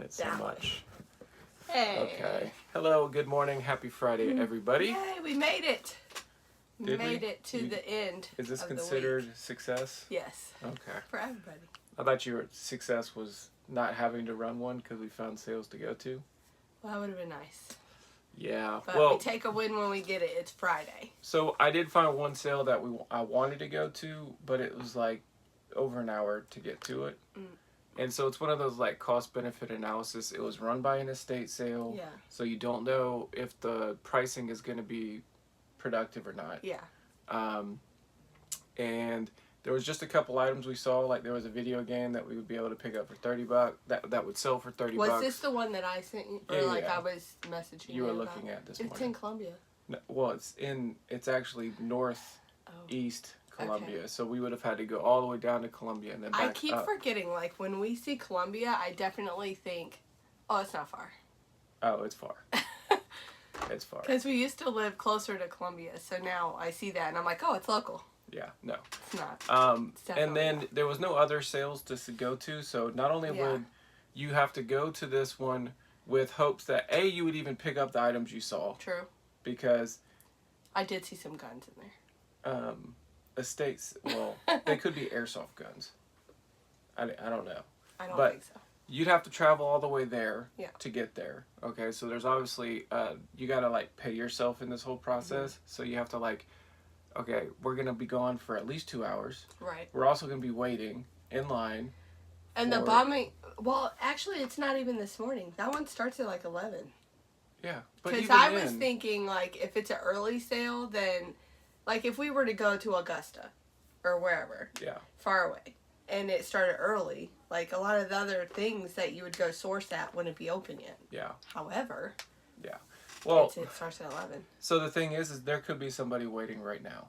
it so That much. Hey. Okay. Hello, good morning, happy Friday, everybody. Yay, we made it. Did we? Made it to the end. Is this of the considered week. success? Yes. Okay. For everybody. I thought your success was not having to run one because we found sales to go to. Well, that would have been nice. Yeah. But well, we take a win when we get it. It's Friday. so I did find one sale that I wanted to go to, but it was like over an hour to get to it. And so it's one of those like cost benefit analysis. It was run by an estate sale. Yeah. So you don't know if the pricing is going to be productive or not. Yeah. And there was just a couple items we saw. Like there was a video game that we would be able to pick up for $30. That would sell for $30. Was this the one that I sent you? Or Yeah. I was messaging you You were about? looking at this It's morning. in Columbia. No, well, it's actually northeast Columbia. Okay. So we would have had to go all the way down to Columbia and then back I keep up. forgetting, like, when we see Columbia, I definitely think, oh, it's not far. Oh, it's far. It's far. Because we used to live closer to Columbia, so now I see that and I'm like, oh, it's local. Yeah, no. It's not. It's And then not. there was no other sales to go to, so not only would you have to go to this one with hopes that A, you would even pick up the items you saw. True. Because I did see some guns in there. estates, well, they could be airsoft guns. I don't know. I don't But think so. you'd have to travel all the way there Yeah. to get there. Okay, so there's obviously, you gotta like pay yourself in this whole process. Mm-hmm. So you have to like, okay, we're gonna be gone for at least 2 hours. Right. We're also gonna be waiting in line. And the bombing, well, actually, it's not even this morning. That one starts at like 11. Yeah, but Because even I was then, thinking, like, if it's an early sale, then, like, if we were to go to Augusta or wherever, yeah, far away, and it started early, like, a lot of the other things that you would go source at wouldn't be open yet. yeah, However, well, it starts at 11. so the thing is there could be somebody waiting right now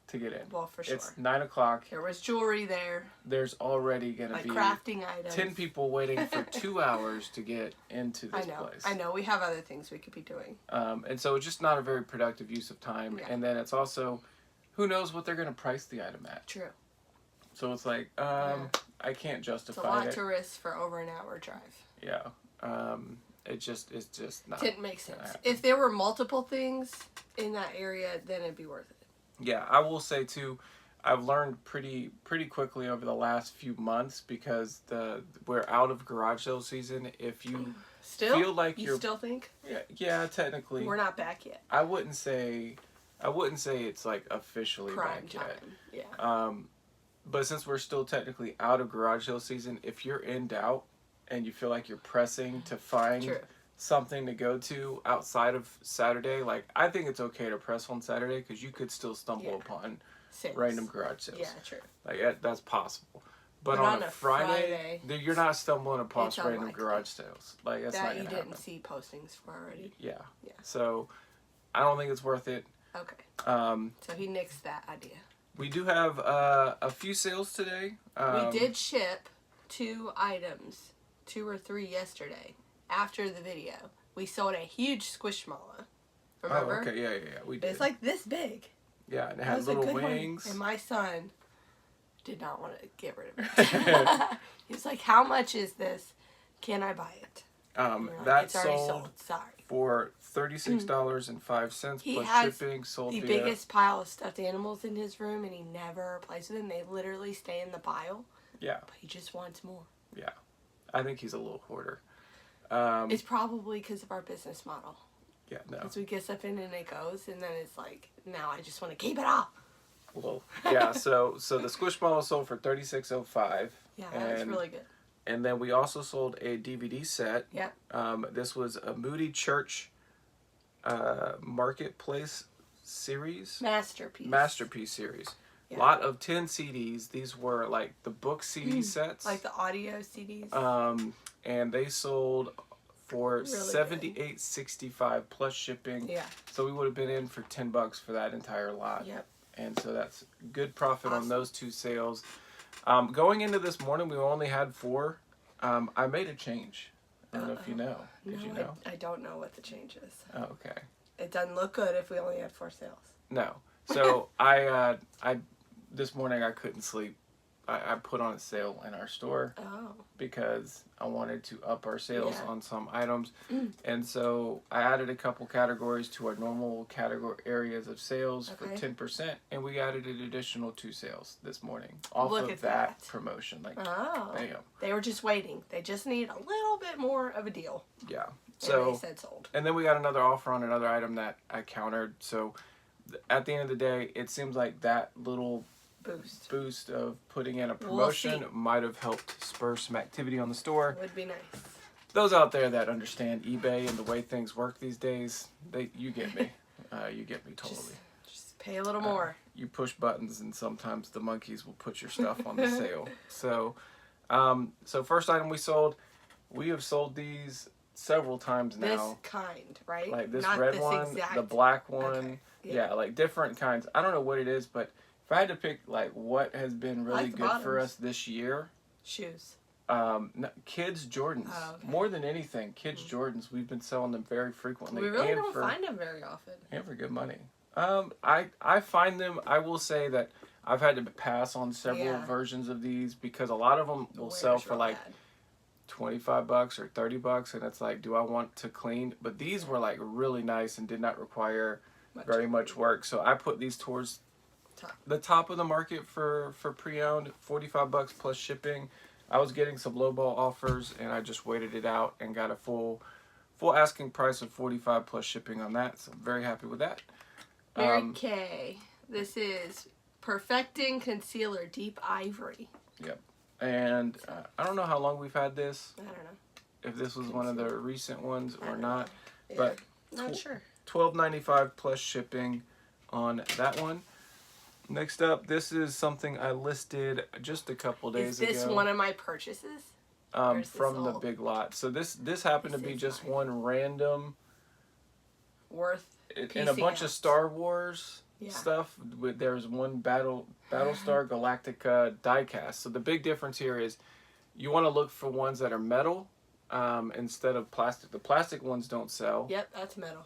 to get in. Well, for sure. It's 9 o'clock. There was jewelry there, There's already gonna like be crafting items. 10 people waiting for 2 hours to get into this place. I know. We have other things we could be doing. And so it's just not a very productive use of time. Yeah. And then it's also, who knows what they're going to price the item at. True. So it's like, I can't It's a justify lot it. to risk for over an hour drive. Yeah. It's just not. Didn't make sense. happen. If there were multiple things in that area, then it'd be worth it. Yeah, I will say too, I've learned pretty quickly over the last few months because we're out of garage sale season. If you Still? feel like you you're still think? yeah, technically. We're not back yet. I wouldn't say it's like officially Prime back time. yet. Yeah. But since we're still technically out of garage sale season, if you're in doubt and you feel like you're pressing to find True. something to go to outside of Saturday, like I think it's okay to press on Saturday because you could still stumble upon Sales. random garage sales. Yeah, true. Like that's possible. But But on a Friday, Friday, you're not stumbling upon it's random unlikely. garage sales. Like that's not that you gonna didn't happen. see postings for already. Yeah. Yeah. So I don't think it's worth it. Okay. Um, So he nixed that idea. We do have a few sales today. We did ship 2 items, 2 or 3 yesterday, after the video. We sold a huge Squishmallow. Remember? Oh, okay, yeah, we did. It's like this big. yeah, and it That had was a little good one. wings. And my son did not want to get rid of it. He was like, how much is this? Can I buy it? And we're like, That it's already sold sold. Sorry. for $36.05 He plus has shipping. Sold The via biggest pile of stuffed animals in his room, and he never plays with them. They literally stay in the pile. Yeah, But he just wants more. yeah. I think he's a little hoarder. It's probably because of our business model. Yeah, no. Because we get stuff in and it goes, and then it's like, now I just want to keep it all. Well, yeah. So the Squishmallow sold for $36.05. Yeah, that was really good. And then we also sold a DVD set. Yep. This was a Moody Church Marketplace series. Masterpiece series. Yeah. Lot of 10 CDs. These were like the book CD sets. Like the audio CDs. And they sold for Really $78.65 plus shipping. Yeah. So we would have been in for $10 for that entire lot. Yep. And so that's good profit on Awesome. those 2 sales. Going into this morning, we only had 4. I made a change. I don't know if you know. Did you know? I don't know what the change is. Oh, okay. It doesn't look good if we only had 4 sales. No. So I this morning I couldn't sleep. I put on a sale in our store Oh. because I wanted to up our sales Yeah. on some items. And so I added a couple categories to our normal category areas of sales for Okay. 10%, and we added an additional 2 sales this morning off Look of at that that. promotion. Like, Oh. bam. They were just waiting. They just need a little bit more of a deal. Yeah. And So, they said sold. and then we got another offer on another item that I countered. So at the end of the day, it seems like that little boost of putting in a promotion might have helped spur some activity on the store. Would be nice. Those out there that understand eBay and the way things work these days, you get me. You get me totally. Just pay a little more. You push buttons, and sometimes the monkeys will put your stuff on the sale. So, so first item we sold, we have sold these several times now. This kind, right? Like this Not red this one, exact. the black one. Okay. Yeah, like different kinds. I don't know what it is, but if I had to pick like what has been really like the good for bottoms. us this year, Shoes. kids Jordans. Oh, okay. More than anything, kids Jordans. We've been selling them very frequently. We really and don't for, find them very often. and for good money. I find them. I will say that I've had to pass on several Yeah. versions of these because a lot of them will sell Wear's for real like bad. $25 or $30, and it's like, do I want to clean? But these were like really nice and did not require very much work. So I put these towards the top of the market for pre-owned, $45 plus shipping. I was getting some lowball offers, and I just waited it out and got a full asking price of $45 plus shipping on that. So I'm very happy with that. Mary Kay. This is Perfecting Concealer Deep Ivory. And I don't know how long we've had this. I don't know. If this was one of the recent ones I or don't not. know. Yeah. But Not sure. $12.95 plus shipping on that one. Next up, this is something I listed just a couple days ago. Is this one of my purchases? or is this from the all- Big Lot. So this happened to This be is just mine. one random Worth in a piecing bunch of out. Star Wars Yeah. stuff. There's one Battlestar Galactica diecast. So the big difference here is you want to look for ones that are metal instead of plastic. The plastic ones don't sell. Yep, that's metal.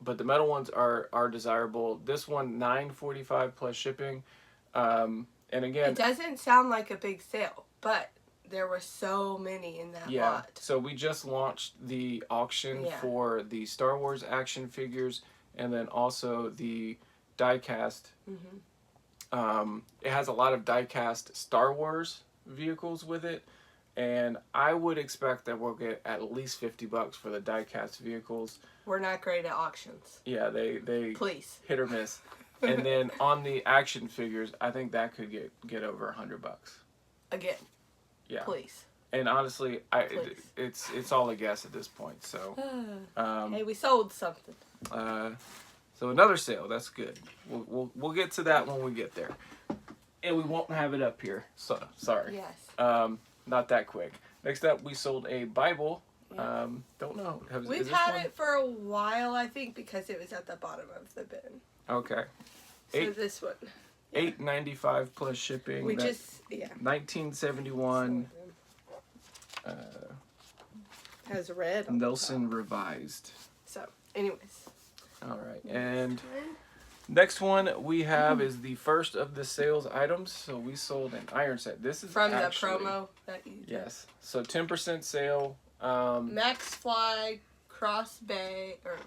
But the metal ones are desirable. This one $9.45 plus shipping. And again, It doesn't sound like a big sale, but there were so many in that yeah. lot. So we just launched the auction Yeah. for the Star Wars action figures, and then also the diecast. Mm-hmm. It has a lot of diecast Star Wars vehicles with it, and I would expect that we'll get at least $50 for the diecast vehicles. We're not great at auctions. Yeah, they Please. hit or miss. And then on the action figures, I think that could get over $100. Again. Yeah. Please. And honestly, Please. it's all a guess at this point. So, Hey, we sold something. so another sale. That's good. We'll get to that when we get there, and we won't have it up here. So sorry. Yes. Not that quick. Next up, we sold a Bible. Yeah. Don't know. Is We've this had one? it for a while, I think, because it was at the bottom of the bin. Okay. So Eight- this one. $8.95 plus shipping. We That- just, yeah. 1971 Has red on Nelson Revised. So, anyways. All right, and next one we have is the first of the sales items. So we sold an iron set. This is From actually, the promo that you did. Yes. So 10% sale. Max Fly Cross Bay or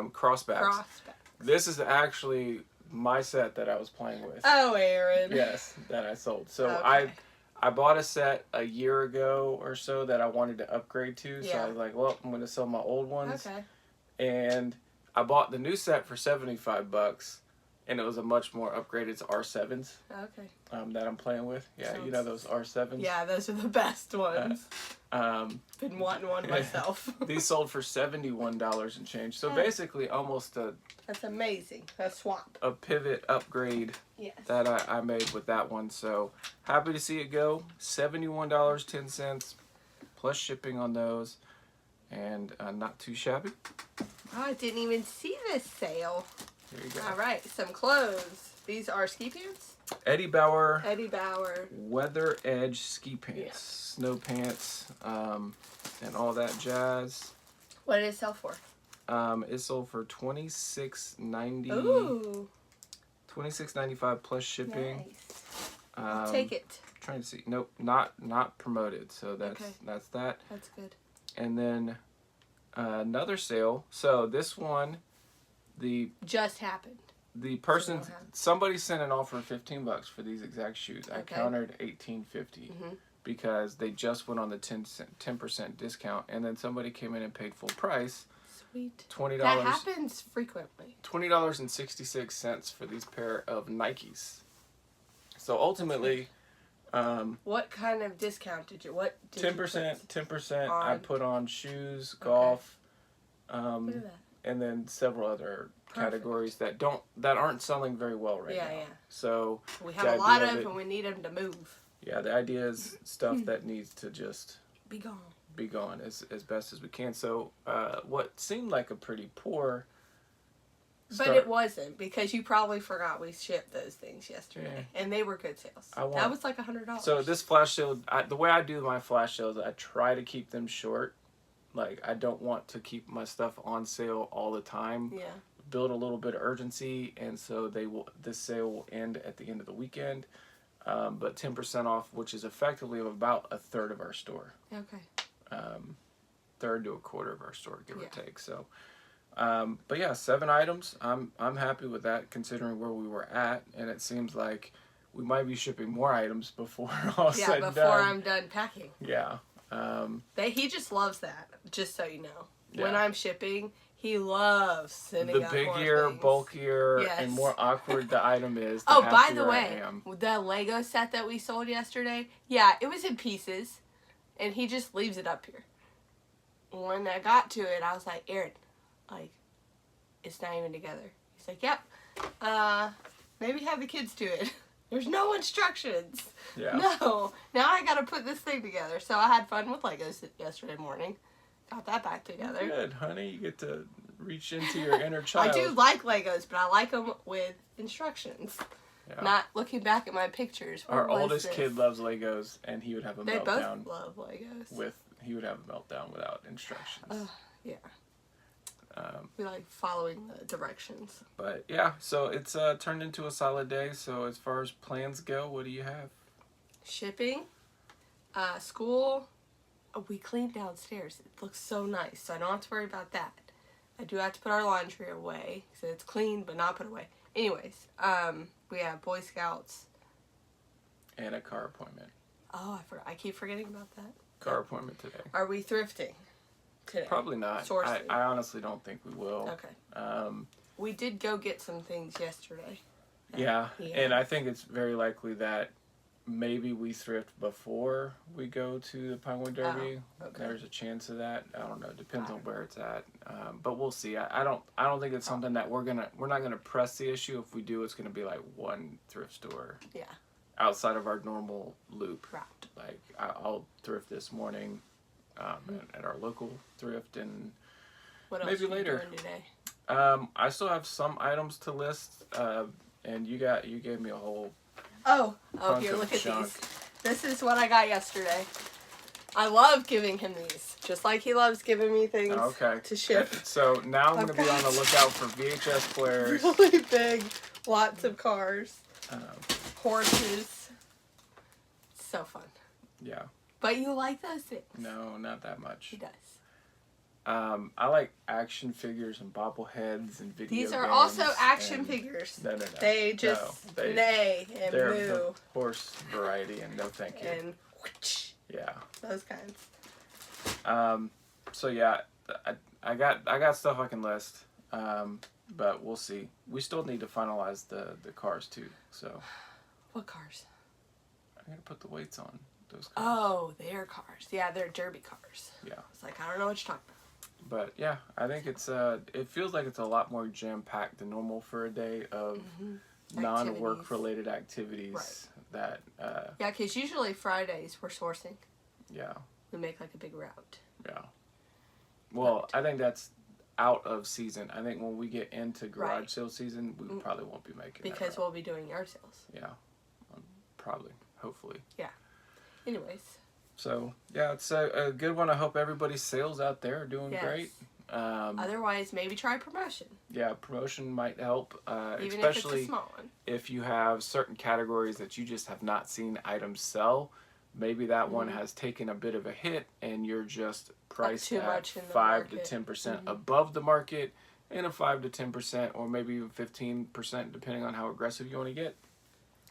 Crossbacks. Crossback. This is actually my set that I was playing with. Oh, Aaron. Yes, that I sold. So Okay. I bought a set a year ago or so that I wanted to upgrade to. So Yeah. I was like, well, I'm going to sell my old ones. Okay. And I bought the new set for $75, and it was a much more upgraded to R7s Okay. that I'm playing with. Yeah, you know those R7s. Yeah, those are the best ones. Been wanting one yeah. myself. These sold for $71 and change. So Oh. basically, almost That's amazing. A swap. a pivot upgrade Yes. that I made with that one. So happy to see it go. $71.10 plus shipping on those, and not too shabby. Oh, I didn't even see this sale. There you go. All right, some clothes. These are ski pants. Eddie Bauer Eddie Bauer. Weather Edge ski pants, snow pants, and all that jazz. What did it sell for? It sold for $26.90. Ooh, $26.95 plus shipping. nice. I'll take it. Trying to see. Nope, not promoted. So that's Okay. that's that. That's good. And then another sale. So this one, the Just happened. person, somebody sent an offer of $15 for these exact shoes. I Okay. countered $18.50 because they just went on the 10% discount, and then somebody came in and paid full price. Sweet. $20. That happens frequently. $20.66 for these pair of Nikes. So ultimately, what kind of discount did you? What? 10%. 10%. On? I put on shoes, golf, Look at that. and then several other categories that aren't selling very well right now. Yeah. So We have the a lot idea of, it- and we need them to move. Yeah, the idea is stuff that needs to just Be gone. be gone as best as we can. So what seemed like a pretty poor But it wasn't, because you probably forgot we shipped those things yesterday, and they were good sales. That was like $100. So this flash sale, the way I do my flash sales, I try to keep them short. Like, I don't want to keep my stuff on sale all the time. Yeah. Build a little bit of urgency, and so this sale will end at the end of the weekend. But 10% off, which is effectively about a third of our store. Okay. Third to a quarter of our store, give or take. So, but yeah, 7 items. I'm happy with that, considering where we were at, and it seems like we might be shipping more items before all said and done. Before I'm done packing. Yeah. He just loves that. Just so you know, Yeah. when I'm shipping, he loves sending The out bigger, more things. bulkier, Yes. and more awkward the item is. Oh, by the happier I way, am. the Lego set that we sold yesterday, yeah, it was in pieces, and he just leaves it up here. When I got to it, I was like, Aaron, like, it's not even together. He's like, yep. Maybe have the kids do it. There's no instructions. Yeah. No. Now I gotta put this thing together. So I had fun with Legos yesterday morning. Got that back together. Good, honey. You get to reach into your inner child. I do like Legos, but I like them with instructions. Yeah. Not looking back at my pictures. Our oldest kid loves Legos, and he would have a They meltdown. both love Legos. He would have a meltdown without instructions. Yeah. We like following the directions. But yeah, so it's turned into a solid day. So as far as plans go, what do you have? Shipping, school. Oh, we cleaned downstairs. It looks so nice, so I don't have to worry about that. I do have to put our laundry away, so it's clean but not put away. Anyways, we have Boy Scouts. And a car appointment. Oh, I forgot. I keep forgetting about that. Car appointment today. Are we thrifting today? Probably not. Sourcing. I honestly don't think we will. Okay. We did go get some things yesterday. Yeah, and I think it's very likely that maybe we thrift before we go to the Pinewood Derby. Okay. There's a chance of that. I don't know. Depends on where it's at. But we'll see. I don't think it's something that we're not gonna press the issue. If we do, it's gonna be like one thrift store. Yeah. Outside of our normal loop. Right. Like I'll thrift this morning, at our local thrift, and What else maybe are you later. doing today? I still have some items to list. And you gave me a whole. Oh, bunch here, of look at junk. these. This is what I got yesterday. I love giving him these, just like he loves giving me things to ship. So now I'm going to be on the got- lookout for VHS players. Really big, lots of cars, Um, horses. So fun. yeah. But you like those things? No, not that much. He does. I like action figures and bobbleheads and video These are games also action and- figures. No. They just No, neigh and they're moo the horse variety, and no thank you. and whoosh, Yeah. those kinds. So yeah, I got stuff I can list. But we'll see. We still need to finalize the cars too. So What cars? I'm gonna put the weights on those cars. Oh, their cars. Yeah, they're derby cars. Yeah. It's like, I don't know what you're talking about. But yeah, I think it feels like it's a lot more jam packed than normal for a day of non-work related activities. Right. That Yeah, because usually Fridays we're sourcing. yeah. We make like a big route. Yeah. Well, I think that's out of season. I think when we get into garage Right. sale season, we probably won't be making that Because route. we'll be doing yard sales. Yeah. Probably. Hopefully. Anyways. So, yeah, it's a good one. I hope everybody's sales out there are doing Yes. great. Otherwise, maybe try promotion. Yeah, promotion might help, Even especially if it's a small one. if you have certain categories that you just have not seen items sell. Maybe that one has taken a bit of a hit, and you're just priced at 5 to 10% above the market, and a 5 to 10%, or maybe even 15%, depending on how aggressive you want to get,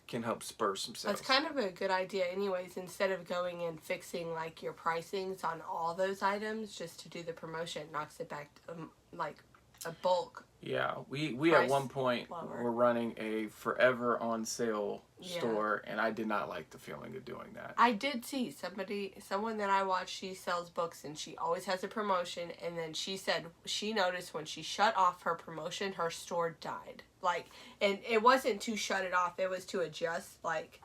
can help spur some sales. That's kind of a good idea anyways, instead of going and fixing like your pricings on all those items, just to do the promotion knocks it back to, like a bulk. Yeah, we at one point were running a forever on sale store, and I did not like the feeling of doing that. I did see someone that I watch, she sells books and she always has a promotion, and then she said she noticed when she shut off her promotion, her store died. Like, and it wasn't to shut it off, it was to adjust like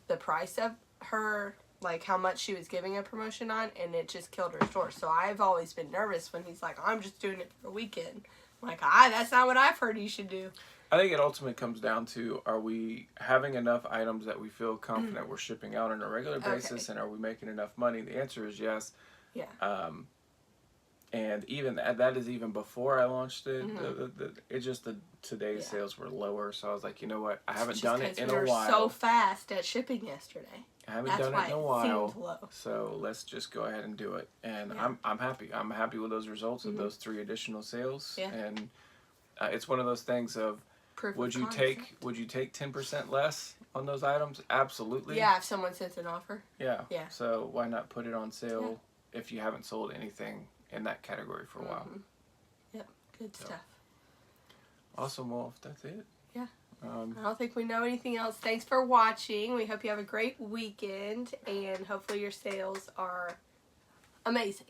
the price of her, like how much she was giving a promotion on, and it just killed her store. So I've always been nervous when he's like, I'm just doing it for a weekend. I'm like, that's not what I've heard you should do. I think it ultimately comes down to, are we having enough items that we feel confident we're shipping out on a regular basis, and are we making enough money? The answer is yes. Yeah. And even that is even before I launched it. It's just today's sales were lower, so I was like, you know what? I haven't done it in a while. We were so fast at shipping yesterday. I haven't done it in a while, so let's just go ahead and do it. And I'm happy. I'm happy with those results of those 3 additional sales. Yeah. And it's one of those things of, would you take 10% less on those items? Absolutely. Yeah, if someone sends an offer. Yeah. Yeah. So why not put it on sale if you haven't sold anything in that category for a while? Yep. Good stuff. Awesome. Well, if that's it. Yeah. I don't think we know anything else. Thanks for watching. We hope you have a great weekend, and hopefully your sales are amazing.